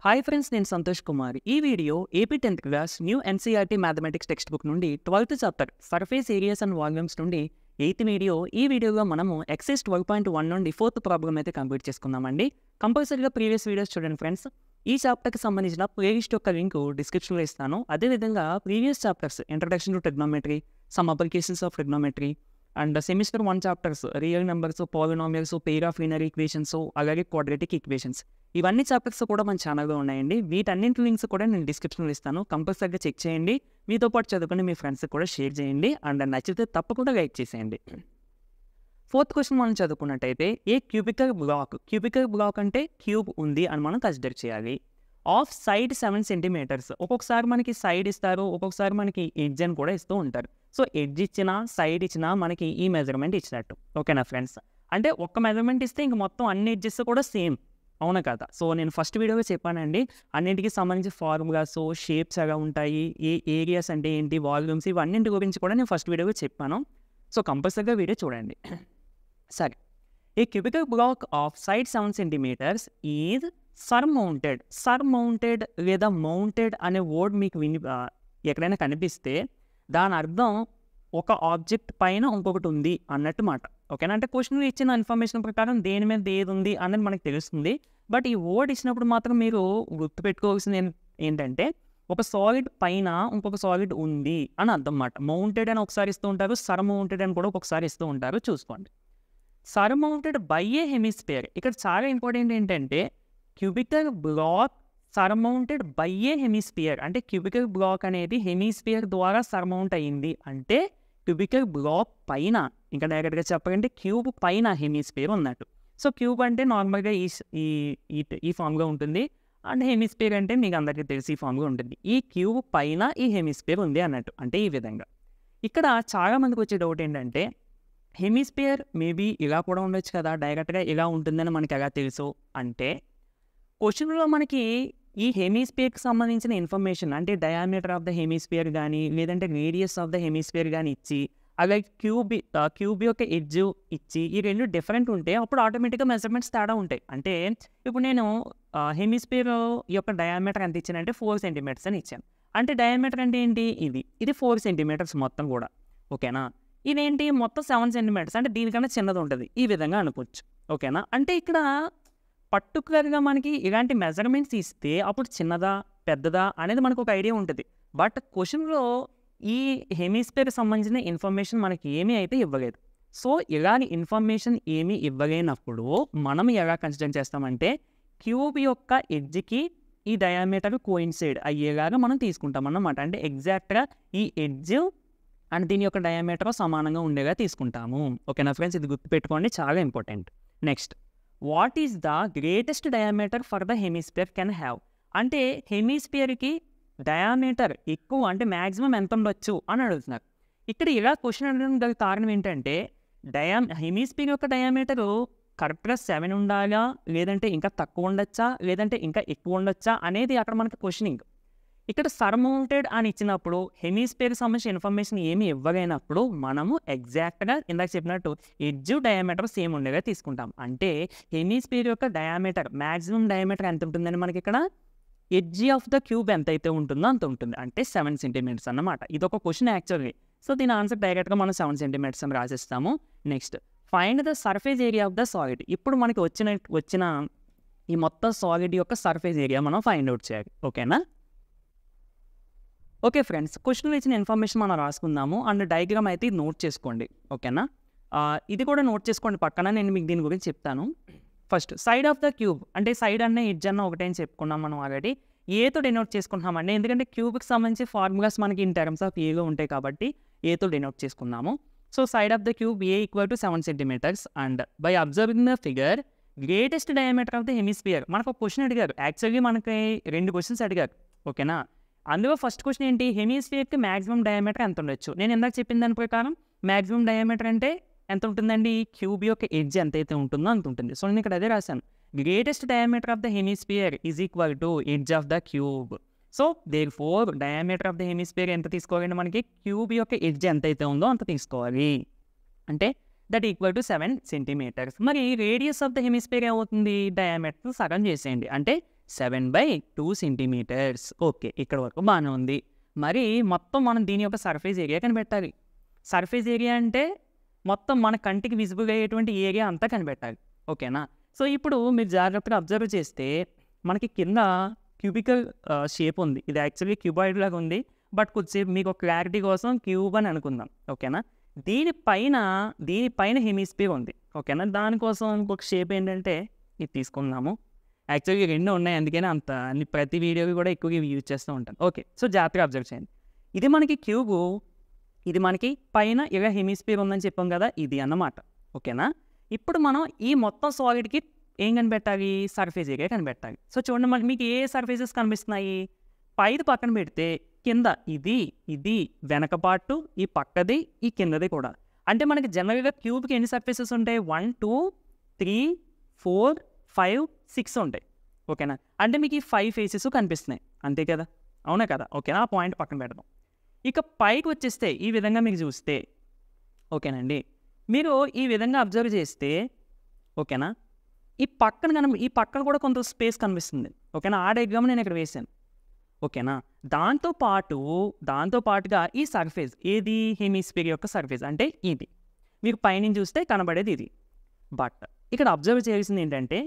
Hi friends, నేను సంతోష్ కుమార్. ఈ video AP 10th class new NCERT mathematics text book నుండి 12th chapter surface areas and volumes నుండి 8th video. ఈ వీడియోలో మనము ఎక్సైజ్ 12.1 నుండి 4th ప్రాబ్లం అయితే కంప్లీట్ చేసుకుందామండి. కంపల్సరీగా ప్రీవియస్ వీడియోస్ చూడండి ఫ్రెండ్స్. ఈ చాప్టర్కి సంబంధించిన ప్లేలిస్ట్ యొక్క లింక్ డిస్క్రిప్షన్లో ఇస్తాను. అదేవిధంగా previous chapters introduction to trigonometry, some applications of trigonometry and semester 1 chapters real numbers, polynomials, pair of linear equations, అలాగే క్వాడ్రాటిక్ ఈక్వేషన్స్, ఇవన్నీ చాప్టర్స్ కూడా మన ఛానల్లో ఉన్నాయండి. వీటన్నింటి లింక్స్ కూడా నేను డిస్క్రిప్షన్లో ఇస్తాను. కంపల్సరీగా చెక్ చేయండి. మీతో పాటు చదువుకుని మీ ఫ్రెండ్స్కి కూడా షేర్ చేయండి. అండ్ నచ్చితే తప్పకుండా లైక్ చేసేయండి. 4th క్వశ్చన్ మనం చదువుకున్నట్టయితే, ఏ క్యూబికల్ బ్లాక్ అంటే క్యూబ్ ఉంది అని మనం కన్సిడర్ చేయాలి. Of side 7 centimeters. ఒక్కొక్కసారి మనకి సైడ్ ఇస్తారు, ఒక్కొక్కసారి మనకి ఎడ్జ్ అని కూడా ఇస్తూ ఉంటారు. సో ఎడ్జ్ ఇచ్చినా సైడ్ ఇచ్చినా మనకి ఈ మెజర్మెంట్ ఇచ్చినట్టు. ఓకేనా ఫ్రెండ్స్? అంటే ఒక్క మెజర్మెంట్ ఇస్తే ఇంక మొత్తం అన్ని ఎడ్జెస్ కూడా సేమ్, అవునా కదా? సో నేను ఫస్ట్ వీడియోలో చెప్పానండి, అన్నింటికి సంబంధించి ఫార్ములాస్, షేప్స్ ఎలా ఉంటాయి, ఏ ఏరియాస్ అంటే ఏంటి, వాల్యూమ్స్, ఇవన్నింటి గురించి కూడా నేను ఫస్ట్ వీడియోలో చెప్పాను. సో కంపల్సరీగా వీడియో చూడండి. సరే, a cubical block of side 7 centimetres is surmounted లేదా మౌంటెడ్ అనే వర్డ్ మీకు ఎక్కడైనా కనిపిస్తే దాని అర్థం ఒక ఆబ్జెక్ట్ పైన ఇంకొకటి ఉంది అన్నట్టు మాట. ఓకేనా? అంటే క్వశ్చన్లో ఇచ్చిన ఇన్ఫర్మేషన్ ప్రకారం దేని మీద ఏది ఉంది అన్నది మనకు తెలుస్తుంది. బట్ ఈ వర్డ్ ఇచ్చినప్పుడు మాత్రం మీరు గుర్తుపెట్టుకోవాల్సింది ఏంటంటే, ఒక సాలిడ్ పైన ఇంకొక సాలిడ్ ఉంది అని అర్థం మాట. మౌంటెడ్ అని ఒకసారి ఇస్తూ ఉంటారు, సర్మౌంటెడ్ అని కూడా ఒక్కొక్కసారి ఇస్తూ ఉంటారు. చూసుకోండి. Surmounted by a hemisphere. ఇక్కడ చాలా ఇంపార్టెంట్ ఏంటంటే, cubical block surmounted by a hemisphere. అంటే క్యూబికల్ బ్లాక్ అనేది హెమిస్ఫియర్ ద్వారా సర్మౌంట్ అయ్యింది అంటే క్యూబికల్ బ్లాక్ పైన, ఇంకా డైరెక్ట్గా చెప్పాలంటే క్యూబ్ పైన హెమిస్ఫియర్ ఉన్నట్టు. సో క్యూబ్ అంటే నార్మల్గా ఈ ఫామ్గా ఉంటుంది, అండ్ హెమిస్ఫియర్ అంటే మీకు అందరికీ తెలిసి ఈ ఫామ్గా ఉంటుంది. ఈ క్యూబ్ పైన ఈ హెమిస్ఫియర్ ఉంది అన్నట్టు. అంటే ఈ విధంగా. ఇక్కడ చాలామందికి వచ్చే డౌట్ ఏంటంటే, హెమిస్ఫియర్ మేబీ ఇలా కూడా ఉండొచ్చు కదా, డైరెక్ట్గా ఇలా ఉంటుందని మనకి ఎలా తెలుసు అంటే, క్వశ్చన్లో మనకి ఈ హెమిస్ఫియర్కి సంబంధించిన ఇన్ఫర్మేషన్ అంటే డయామీటర్ ఆఫ్ ద హెమిస్ఫియర్ కానీ, లేదంటే రేడియస్ ఆఫ్ ద హెమిస్ఫియర్ కానీ ఇచ్చి, అలాగే క్యూబ్ యొక్క ఎడ్జ్ ఇచ్చి, ఈ రెండు డిఫరెంట్ ఉంటే అప్పుడు ఆటోమేటిక్గా మెజర్మెంట్స్ తేడా ఉంటాయి. అంటే ఇప్పుడు నేను హెమిస్ఫియర్ యొక్క డయామీటర్ ఎంత ఇచ్చానంటే 4 సెంటీమీటర్స్ అని ఇచ్చాను. అంటే డయామీటర్ అంటే ఏంటి? ఇది 4 సెంటీమీటర్స్ మొత్తం కూడా. ఓకేనా? ఇదేంటి? మొత్తం 7 సెంటీమీటర్స్, అంటే దీనికన్నా చిన్నది ఉంటుంది. ఈ విధంగా అనుకోవచ్చు. ఓకేనా? అంటే ఇక్కడ పర్టికులర్గా మనకి ఇలాంటి మెజర్మెంట్స్ ఇస్తే అప్పుడు చిన్నదా పెద్దదా అనేది మనకు ఒక ఐడియా ఉంటుంది. బట్ క్వశ్చన్లో ఈ హెమిస్ఫియర్కి సంబంధించిన ఇన్ఫర్మేషన్ మనకి ఏమీ అయితే ఇవ్వలేదు. సో ఇలాంటి ఇన్ఫర్మేషన్ ఏమీ ఇవ్వలేనప్పుడు మనం ఎలా కన్సిడర్ చేస్తామంటే, క్యూబ్ యొక్క ఎడ్జ్కి ఈ డయామీటర్ కోయిన్సైడ్ అయ్యేలాగా మనం తీసుకుంటాం అన్నమాట. అంటే ఎగ్జాక్ట్గా ఈ ఎడ్జ్ అండ్ దీని యొక్క డయామీటర్ సమానంగా ఉండేలా తీసుకుంటాము. ఓకేనా ఫ్రెండ్స్? ఇది గుర్తుపెట్టుకోండి, చాలా important. Next, what is the greatest diameter for the hemisphere can have. అంటే హెమిస్ఫియర్కి డయామీటర్ ఎక్కువ అంటే మ్యాక్సిమం ఎంత ఉండొచ్చు అని అడుగుతున్నారు. ఇక్కడ ఇలా క్వశ్చన్ అడగడం గల కారణం ఏంటంటే, హెమిస్ఫియర్ యొక్క డయామీటరు కరెక్ట్గా 7 ఉండాలా, లేదంటే ఇంకా తక్కువ ఉండొచ్చా, లేదంటే ఇంకా ఎక్కువ ఉండొచ్చా అనేది అక్కడ మనకి క్వశ్చనింగ్. ఇక్కడ సర్మౌంటెడ్ అని ఇచ్చినప్పుడు హెమిస్ఫియర్కి సంబంధించిన ఇన్ఫర్మేషన్ ఏమి ఇవ్వలేనప్పుడు మనము ఎగ్జాక్ట్గా ఇందాక చెప్పినట్టు ఎడ్జ్ డయామీటర్ సేమ్ ఉండేగా తీసుకుంటాం. అంటే హెమిస్ఫియర్ యొక్క డయామీటర్ మ్యాక్సిమం డయామీటర్ ఎంత ఉంటుందని మనకి ఇక్కడ ఎడ్జ్ ఆఫ్ ద క్యూబ్ ఎంత అయితే ఉంటుందో అంత ఉంటుంది. అంటే 7 సెంటీమీటర్స్ అన్నమాట. ఇది ఒక క్వశ్చన్ యాక్చువల్లీ. సో దీని ఆన్సర్ డైరెక్ట్గా మనం 7 సెంటీమీటర్స్ అని రాసేస్తాము. Next, find the surface area of the solid. ఇప్పుడు మనకి వచ్చిన ఈ మొత్తం సాలిడ్ యొక్క సర్ఫేస్ ఏరియా మనం ఫైండ్ అవుట్ చేయాలి. ఓకేనా? ఓకే ఫ్రెండ్స్, క్వశ్చన్లో ఇచ్చిన ఇన్ఫర్మేషన్ మనం రాసుకుందాము. అండ్ డయాగ్రామ్ అయితే ఇది నోట్ చేసుకోండి. ఓకేనా? ఇది కూడా నోట్ చేసుకోండి పక్కన, నేను మీకు దీని గురించి చెప్తాను. First, side of the cube. అంటే సైడ్ అన్న ఎడ్జ్ అన్న ఒకటే అని చెప్పుకున్నాం మనం ఆల్రెడీ. ఏతో డినోట్ చేసుకుంటున్నామండి, ఎందుకంటే క్యూబ్కి సంబంధించి ఫార్ములాస్ మనకి ఇన్ టర్మ్స్ ఆఫ్ ఏలో ఉంటాయి కాబట్టి ఏతో డినోట్ చేసుకున్నాము. So side of the cube a equal to 7 centimeters. And by observing the figure greatest diameter of the hemisphere. మనకు ఒక క్వశ్చన్ అడిగారు. యాక్చువల్లీ మనకి 2 క్వశ్చన్స్ అడిగారు. ఓకేనా? అందులో ఫస్ట్ క్వశ్చన్ ఏంటి? హెమిస్ఫియర్కి మ్యాక్సిమం డయామీటర్ ఎంత ఉండొచ్చు. నేను ఇందాక చెప్పిన దాని ప్రకారం మ్యాక్సిమం డయామీటర్ అంటే ఎంత ఉంటుందండి? క్యూబ్ యొక్క ఎడ్జ్ ఎంతైతే ఉంటుందో అంత ఉంటుంది. సో నేను ఇక్కడ అదే రాశాను, greatest diameter of the hemisphere is equal to edge of the cube. So therefore diameter of the hemisphere ఎంత తీసుకోవాలంటే మనకి క్యూబ్ యొక్క ఎడ్జ్ ఎంతైతే ఉందో అంత తీసుకోవాలి. అంటే దట్ ఈక్వల్ టు 7 సెంటీమీటర్స్. మరి రేడియస్ ఆఫ్ ద హెమిస్ఫియర్ ఏమవుతుంది? డయామీటర్ సగం చేసేయండి. అంటే 7/2 సెంటీమీటర్స్. ఓకే, ఇక్కడ వరకు బాగానే ఉంది. మరి మొత్తం మనం దీని యొక్క సర్ఫేస్ ఏరియా కనిపెట్టాలి. సర్ఫేస్ ఏరియా అంటే మొత్తం మన కంటికి విజిబుల్ అయ్యేటువంటి ఏరియా అంతా కనిపెట్టాలి. ఓకేనా? సో ఇప్పుడు మీరు జాగ్రత్తగా అబ్జర్వ్ చేస్తే మనకి కింద క్యూబికల్ షేప్ ఉంది. ఇది యాక్చువల్లీ క్యూబాయిడ్ లాగా ఉంది, బట్ కొద్దిసేపు మీకు ఒక క్లారిటీ కోసం క్యూబ్ అని అనుకుందాం. ఓకేనా? దీనిపైన హెమిస్పియర్ ఉంది. ఓకేనా? దానికోసం ఇంకొక షేప్ ఏంటంటే ఇది తీసుకుందాము. యాక్చువల్గా 2 ఉన్నాయి, అందుకని ప్రతి వీడియోకి కూడా ఎక్కువగా యూజ్ చేస్తూ ఉంటాను. ఓకే, సో జాగ్రత్తగా అబ్జర్వ్ చేయండి. ఇది మనకి క్యూబు, ఇది మనకి పైన ఇలా హెమిస్పియర్ ఉందని చెప్పాం కదా, ఇది అన్నమాట. ఓకేనా? ఇప్పుడు మనం ఈ మొత్తం సాలిడ్కి ఏం కనిపెట్టాలి? సర్ఫేస్ ఏరియా కనిపెట్టాలి. సో చూడండి, మనకి మీకు ఏ సర్ఫేసెస్ కనిపిస్తున్నాయి? పైది పక్కన పెడితే కింద ఇది వెనక పార్టు, ఈ పక్కది, ఈ కిందది కూడా. అంటే మనకి జనరల్గా క్యూబ్కి ఎన్ని సర్ఫేసెస్ ఉంటాయి? 1 2 3 4 5 6 ఉంటాయి. ఓకేనా? అంటే మీకు ఈ 5 ఫేసెస్ కనిపిస్తున్నాయి, అంతే కదా? అవునా కదా? ఓకేనా? ఆ పాయింట్ పక్కన పెడదాం. ఇక పైకి వచ్చేస్తే ఈ విధంగా మీకు చూస్తే, ఓకేనండి, మీరు ఈ విధంగా అబ్జర్వ్ చేస్తే, ఓకేనా, ఈ పక్కన కూడా కొంత స్పేస్ కనిపిస్తుంది. ఓకేనా? ఆ డయాగ్రామ్ నేను ఇక్కడ వేసాను. ఓకేనా? దాంతో పాటుగా ఈ సర్ఫేస్ ఏది? హెమిస్పియర్ యొక్క సర్ఫేస్ అంటే ఇది. మీకు పైనుంచి చూస్తే కనబడేది ఇది. బట్ ఇక్కడ అబ్జర్వ్ చేయాల్సింది ఏంటంటే,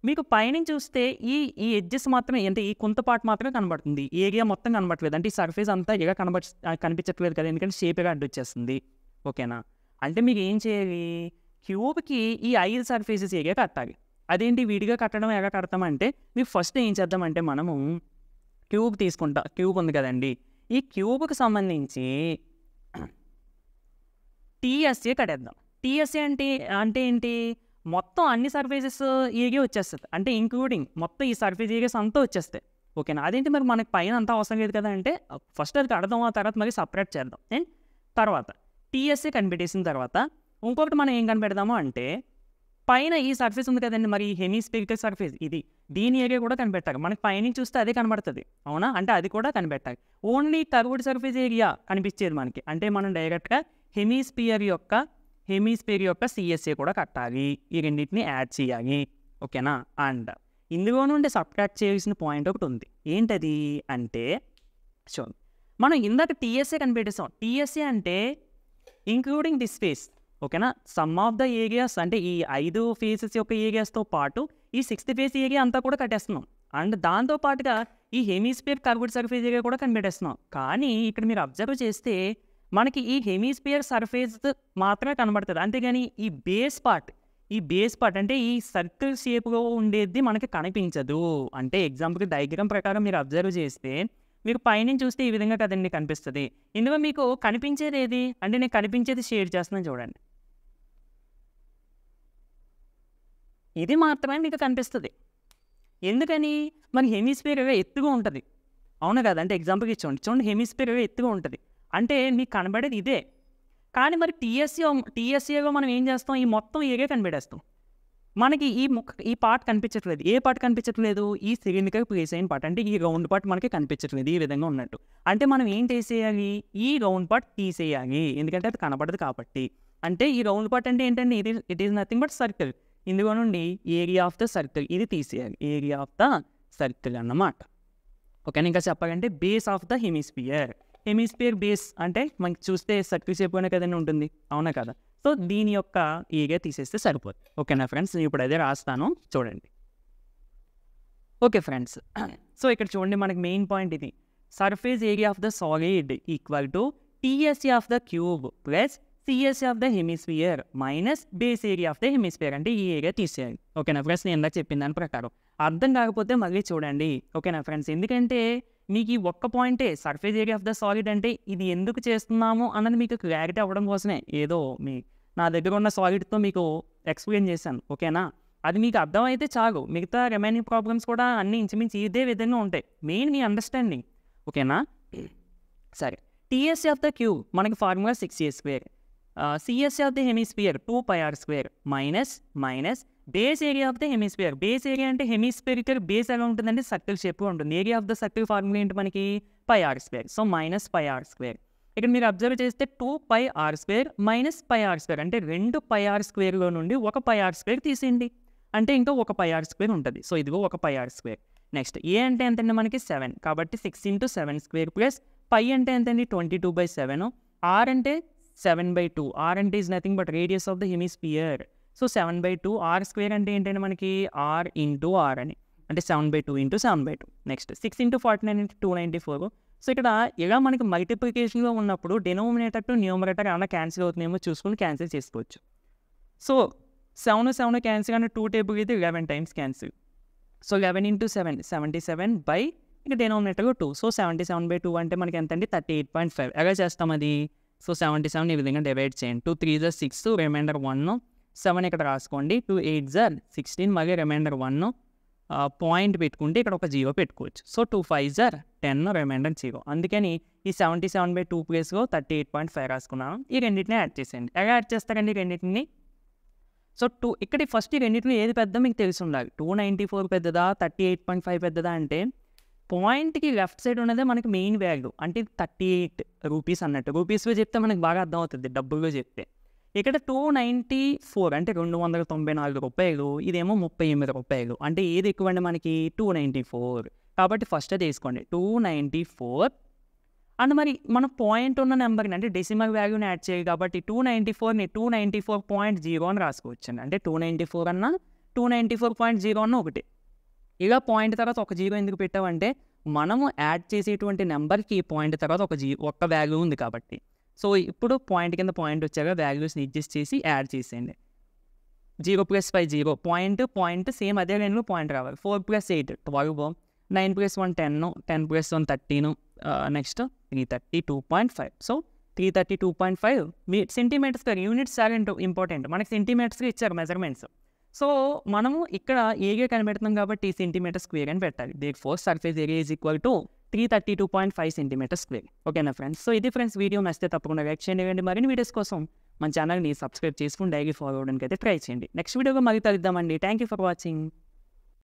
మీకు పైనుంచి చూస్తే ఈ ఎడ్జెస్ మాత్రమే, అంటే ఈ కొంత పార్ట్ మాత్రమే కనబడుతుంది. ఏరియా మొత్తం కనబడట్లేదు. అంటే ఈ సర్ఫేస్ అంతా ఇలా కనిపించట్లేదు కదా, ఎందుకంటే షేప్గా అడ్డొచ్చేస్తుంది. ఓకేనా? అంటే మీకు ఏం చేయాలి? క్యూబ్కి ఈ 5 సర్ఫేసెస్ ఏరియా కట్టాలి. అదేంటి విడిగా కట్టడం ఎలా కడతామంటే, మీకు ఫస్ట్ ఏం చేద్దామంటే, మనము క్యూబ్ ఉంది కదండి, ఈ క్యూబ్కి సంబంధించి టీఎస్ఏ కట్టేద్దాం. టీఎస్ఏ అంటే ఏంటి? మొత్తం అన్ని సర్ఫేసెస్ ఏరియా వచ్చేస్తుంది. అంటే ఇంక్లూడింగ్ మొత్తం ఈ సర్ఫేస్ ఏరియాస్ అంతా వచ్చేస్తాయి. ఓకేనా? అదేంటి మరి మనకి పైన అంతా అవసరం లేదు కదా అంటే, ఫస్ట్ అది కడదాం, ఆ తర్వాత మరి సపరేట్ చేద్దాం. అండ్ తర్వాత టీఎస్ఏ కనిపెట్టేసిన తర్వాత ఇంకొకటి మనం ఏం కనిపెడదాము అంటే, పైన ఈ సర్ఫేస్ ఉంది కదండి, మరి ఈ హెమిస్పియరికల్ సర్ఫేస్ దీని ఏరియా కూడా కనిపెట్టాలి. మనకి పైనుంచి చూస్తే అదే కనబడుతుంది. అవునా? అంటే అది కూడా కనిపెట్టాలి. ఓన్లీ కర్వ్డ్ సర్ఫేస్ ఏరియా కనిపించేది మనకి. అంటే మనం డైరెక్ట్గా హెమిస్పియర్ యొక్క సిఎస్ఏ కూడా కట్టాలి. ఈ రెండింటిని యాడ్ చేయాలి. ఓకేనా? అండ్ ఇందులో నుండి సబ్ట్రాక్ట్ చేయాల్సిన పాయింట్ ఒకటి ఉంది. ఏంటది అంటే, చూడండి, మనం ఇందాక టీఎస్ఏ కనిపెట్టేసాం. టీఎస్ఏ అంటే ఇంక్లూడింగ్ దిస్ ఫేస్. ఓకేనా? సమ్ ఆఫ్ ద ఏరియాస్, అంటే ఈ 5 ఫేసెస్ యొక్క ఏరియాస్తో పాటు ఈ 6th ఫేస్ ఏరియా అంతా కూడా కట్టేస్తున్నాం. అండ్ దాంతోపాటుగా ఈ హెమిస్పియర్ కర్వ్డ్ సర్ఫేస్ ఏరియా కూడా కనిపెట్టేస్తున్నాం. కానీ ఇక్కడ మీరు అబ్జర్వ్ చేస్తే మనకి ఈ హెమిస్పియర్ సర్ఫేస్ మాత్రమే కనబడుతుంది. అంతేగాని ఈ బేస్ పార్ట్ అంటే ఈ సర్కిల్ షేప్లో ఉండేది మనకి కనిపించదు. అంటే ఎగ్జాంపుల్కి డయాగ్రామ్ ప్రకారం మీరు అబ్జర్వ్ చేస్తే, మీకు పైనుంచి చూస్తే ఈ విధంగా కదండి కనిపిస్తుంది. ఇందులో మీకు కనిపించేది ఏది అంటే, నేను కనిపించేది షేర్ చేస్తున్నాను చూడండి, ఇది మాత్రమే మీకు కనిపిస్తుంది. ఎందుకని? మన హెమిస్పియర్ ఎత్తుగా ఉంటుంది. అవునా కదా? అంటే ఎగ్జాంపుల్కి చూడండి, హెమిస్పియర్ ఎత్తుగా ఉంటుంది. అంటే మీకు కనబడేది ఇదే. కానీ మరి టీఎస్ఏలో మనం ఏం చేస్తాం? ఈ మొత్తం ఏరియా కనిపెట్టేస్తాం. మనకి ఈ పార్ట్ కనిపించట్లేదు. ఏ పార్ట్ కనిపించట్లేదు? ఈ సిలిండ్రికల్ ప్లేస్ అయిన పార్ట్, అంటే ఈ రౌండ్ పార్ట్ మనకి కనిపించట్లేదు ఈ విధంగా ఉన్నట్టు. అంటే మనం ఏం చేసేయాలి? ఈ రౌండ్ పార్ట్ తీసేయాలి, ఎందుకంటే అది కనబడదు కాబట్టి. అంటే ఈ రౌండ్ పార్ట్ అంటే ఏంటంటే, it is nothing but circle. ఇందులో నుండి ఏరియా ఆఫ్ ద సర్కిల్ ఇది తీసేయాలి, ఏరియా ఆఫ్ ద సర్కిల్ అన్నమాట. ఓకే, ఇంకా చెప్పాలంటే base of the hemisphere base అంటే మనకి చూస్తే సర్కిల్ షేప్లోనే కదండి ఉంటుంది. అవునా కదా? సో దీని యొక్క ఏరియా తీసేస్తే సరిపోతుంది. ఓకేనా ఫ్రెండ్స్? ఇప్పుడు అదే రాస్తాను చూడండి. ఓకే ఫ్రెండ్స్, సో ఇక్కడ చూడండి, మనకి మెయిన్ పాయింట్ ఇది. Surface area of the solid equal to TSA of the cube plus CSA of the hemisphere minus base area of the hemisphere. అంటే ఈ ఏరియా తీసేయాలి. ఓకేనా ఫ్రెండ్స్? నేను ఇందాక చెప్పిన దాని ప్రకారం. అర్థం కాకపోతే మళ్ళీ చూడండి. ఓకేనా ఫ్రెండ్స్? ఎందుకంటే మీకు ఈ ఒక్క పాయింటే, surface area of the solid అంటే ఇది ఎందుకు చేస్తున్నాము అన్నది మీకు క్లారిటీ అవ్వడం కోసమే ఏదో నా దగ్గర ఉన్న సాలిడ్తో మీకు ఎక్స్ప్లెయిన్ చేశాను. ఓకేనా? అది మీకు అర్థమైతే చాలు. మిగతా రిమైనింగ్ ప్రాబ్లమ్స్ కూడా అన్నీ ఇంచుమించు ఇదే విధంగా ఉంటాయి. మెయిన్ మీ అండర్స్టాండింగ్. ఓకేనా? సరే, టీఎస్ఏ ఆఫ్ ద క్యూబ్ మనకి formula 6a². CSA of the hemisphere 2πr² minus base area of the hemisphere. Base area అంటే హెమిస్పియరికల్ బేస్ ఎలా ఉంటుందంటే సర్కిల్ షేప్గా ఉంటుంది. Area of the circle formula ఏంటి మనకి? πr². So -πr². ఇక్కడ మీరు అబ్జర్వ్ చేస్తే 2πr² మైనస్ πr², అంటే 2 πr² నుండి 1 πr² తీసేయండి. అంటే ఇంకా 1 πr² ఉంటుంది. సో ఇదిగో 1 πr². నెక్స్ట్ ఏ అంటే ఎంతండి మనకి 7 కాబట్టి 6 ఇంటూ 7 స్క్వేర్ ప్లస్ పై అంటే ఎంతండి 22/7 ఆర్ అంటే 7/2 ఆర్ అంటే is nothing but radius of the hemisphere so 7/2 r square అంటే ఏంటంటే మనకి ఆర్ ఇంటూ ఆర్ అని అంటే 7/2 into 7/2 next 6 into 49 into 294 so ఇక్కడ ఇలా మనకి మల్టిప్లికేషన్లో ఉన్నప్పుడు డినోమినేటర్ టు న్యూమరేటర్ ఏమైనా క్యాన్సిల్ అవుతుందేమో చూసుకుని క్యాన్సిల్ చేసుకోవచ్చు సో 7 క్యాన్సిల్ అంటే 2 టేబుల్ అయితే 11 times cancel so 11 into 7 77 by ఇక డినోమినేటర్లో 2 సో 77/2 అంటే మనకి ఎంత అండి 38.5 ఎలా చేస్తాం అది సో 77 ఈ విధంగా డివైడ్ చేయండి 2 3 జర్ 6 రిమైండర్ 1 7 ఇక్కడ రాసుకోండి 2 8 జర్ 16 మళ్ళీ రిమైండర్ 1 పాయింట్ పెట్టుకుంటే ఇక్కడ ఒక 0 పెట్టుకోవచ్చు సో 2 5 జర్ 10 రిమైండర్ 0 అందుకని ఈ 77/2 ప్లేస్లో 38.5 రాసుకున్నాను ఈ రెండింటిని యాడ్ చేసేయండి ఎలా యాడ్ చేస్తారండి రెండింటిని సో ఇక్కడ ఫస్ట్ ఈ రెండింటిలో ఏది పెద్ద మీకు తెలిసి ఉండాలి 294 పెద్దదా 38.5 పెద్దదా అంటే పాయింట్కి లెఫ్ట్ సైడ్ ఉన్నదే మనకి మెయిన్ వాల్యూ అంటే 38 రూపీస్ అన్నట్టు రూపీస్లో చెప్తే మనకి బాగా అర్థమవుతుంది డబ్బుల్లో చెప్తే ఇక్కడ 294 అంటే 294 రూపాయలు ఇదేమో 38 రూపాయలు అంటే ఏది ఎక్కువ అండి మనకి 294 కాబట్టి ఫస్ట్ అది వేసుకోండి 294 అండ్ మరి మన పాయింట్ ఉన్న నెంబర్ని అంటే డెసిమల్ వాల్యూని యాడ్ చేయాలి కాబట్టి 294ని 294.0 అని రాసుకోవచ్చు అండి అంటే 294 అన్న 294.0 అన్న ఒకటి ఇలా పాయింట్ తర్వాత ఒక 0 ఎందుకు పెట్టామంటే మనము యాడ్ చేసేటువంటి నెంబర్కి పాయింట్ తర్వాత ఒక వాల్యూ ఉంది కాబట్టి సో ఇప్పుడు పాయింట్ కింద పాయింట్ వచ్చాక వాల్యూస్ని అడ్జస్ట్ చేసి యాడ్ చేసేయండి 0 + 5 0 పాయింట్ సేమ్ అదే లైన్లో పాయింట్ రావాలి 4 + 8 12 9 + 1 10 10 + 1 13 నెక్స్ట్ 332.5 సో 332.5 మీ సెంటీమీటర్స్ పర్ యూనిట్స్ చాలా ఇంపార్టెంట్ మనకి సెంటీమీటర్స్గా ఇచ్చారు మెజర్మెంట్స్ సో మనము ఇక్కడ ఏరియా కనిపెడుతున్నాం కాబట్టి సెంటీమీటర్ స్క్వేర్ అని పెట్టాలి therefore surface area is equal to 332.5 centimeter square ఓకేనా ఫ్రెండ్స్ సో ఇది ఫ్రెండ్స్ వీడియో నచ్చితే తప్పకుండా లైక్ చేయండి మరిన్ని వీడియోస్ కోసం మన ఛానల్ని సబ్స్క్రైబ్ చేసుకుని డైలీ ఫాలో అవ్వడానికి అయితే ట్రై చేయండి నెక్స్ట్ వీడియోగా మళ్ళీ కలుద్దామండి థ్యాంక్ యూ ఫర్ వాచింగ్